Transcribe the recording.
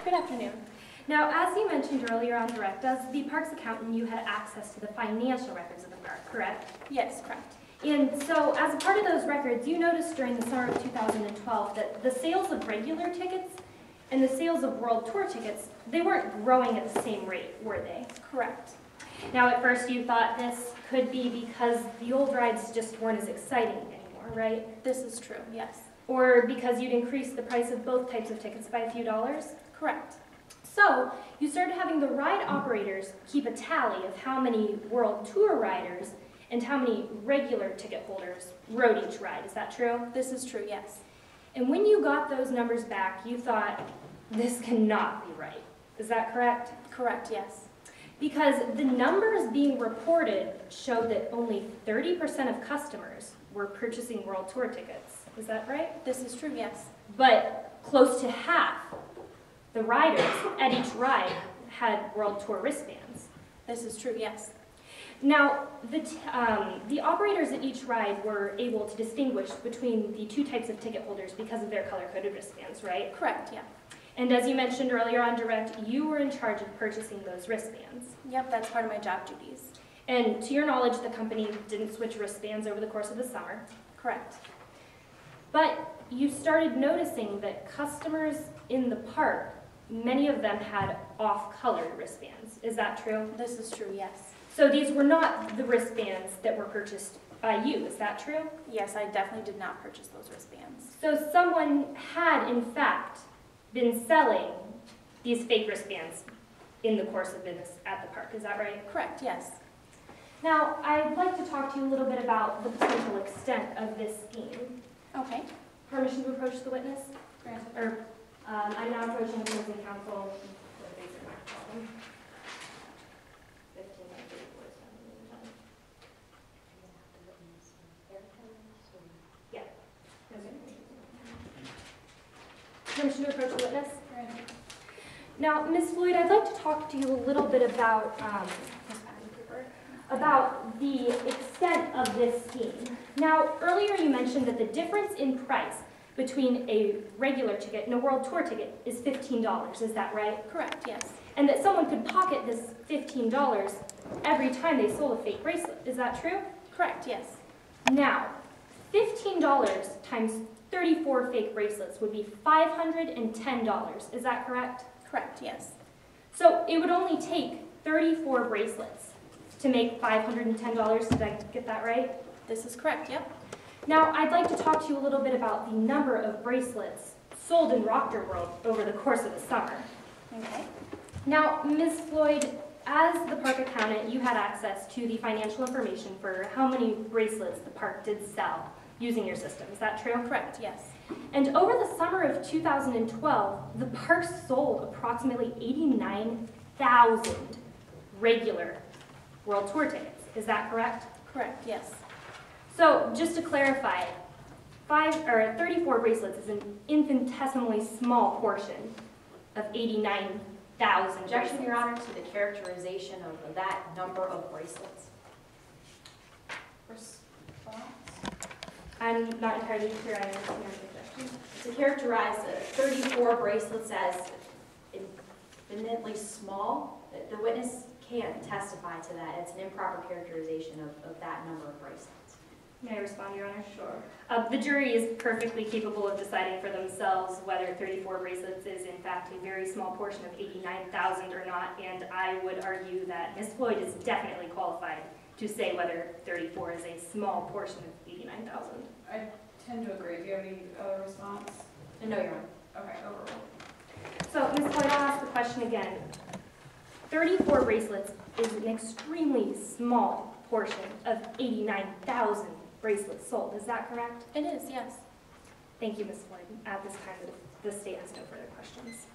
Good afternoon. Now, as you mentioned earlier on direct, as the parks accountant, you had access to the financial records of the park, correct? Yes, correct. And so, as a part of those records, you noticed during the summer of 2012 that the sales of regular tickets and the sales of World Tour tickets, they weren't growing at the same rate, were they? Correct. Now, at first you thought this could be because the old rides just weren't as exciting anymore, right? This is true, yes. Or because you'd increased the price of both types of tickets by a few dollars? Correct. So, you started having the ride operators keep a tally of how many World Tour riders and how many regular ticket holders rode each ride. Is that true? This is true, yes. And when you got those numbers back, you thought, this cannot be right. Is that correct? Correct, yes. Because the numbers being reported showed that only 30% of customers were purchasing World Tour tickets. Is that right? This is true, yes. But close to half the riders at each ride had World Tour wristbands. This is true, yes. Now, the operators at each ride were able to distinguish between the two types of ticket holders because of their color-coded wristbands, right? Correct, yeah. And as you mentioned earlier on direct, you were in charge of purchasing those wristbands. Yep, that's part of my job duties. And to your knowledge, the company didn't switch wristbands over the course of the summer. Correct. But you started noticing that customers in the park, many of them had off-colored wristbands. Is that true? This is true, yes. So these were not the wristbands that were purchased by you. Is that true? Yes, I definitely did not purchase those wristbands. So someone had, in fact, been selling these fake wristbands in the course of business at the park. Is that right? Correct, yes. Now, I'd like to talk to you a little bit about the potential extent of this scheme. Okay. Permission to approach the witness? Granted. Or, I'm now approaching the opposing counsel. Yeah. Permission to approach the witness? Granted. Now, Ms. Floyd, I'd like to talk to you a little bit about the extent of this scheme. Now, earlier you mentioned that the difference in price between a regular ticket and a World Tour ticket is $15. Is that right? Correct, yes. And that someone could pocket this $15 every time they sold a fake bracelet. Is that true? Correct, yes. Now, $15 times 34 fake bracelets would be $510. Is that correct? Correct, yes. So it would only take 34 bracelets to make $510. Did I get that right? This is correct, yep. Now, I'd like to talk to you a little bit about the number of bracelets sold in Rockter World over the course of the summer. Okay. Now, Ms. Floyd, as the park accountant, you had access to the financial information for how many bracelets the park did sell using your system. Is that true? Correct, yes. And over the summer of 2012, the park sold approximately 89,000 regular World Tour tickets. Is that correct? Correct, yes. So, just to clarify, 34 bracelets is an infinitesimally small portion of 89,000 Objection, Your Honor, to the characterization of that number of bracelets. Response? I'm not entirely clear I understand your objection. To characterize the 34 bracelets as infinitely small, the witness can't testify to that. It's an improper characterization of that number of bracelets. May I respond, Your Honor? Sure. The jury is perfectly capable of deciding for themselves whether 34 bracelets is in fact a very small portion of 89,000 or not, and I would argue that Ms. Floyd is definitely qualified to say whether 34 is a small portion of 89,000. I tend to agree. Do you have any other response? No, Your Honor. Okay, overruled. So, Ms. Floyd, I'll ask the question again. 34 bracelets is an extremely small portion of 89,000 bracelets sold. Is that correct? It is, yes. Thank you, Ms. Floyd. At this time, the state has no further questions.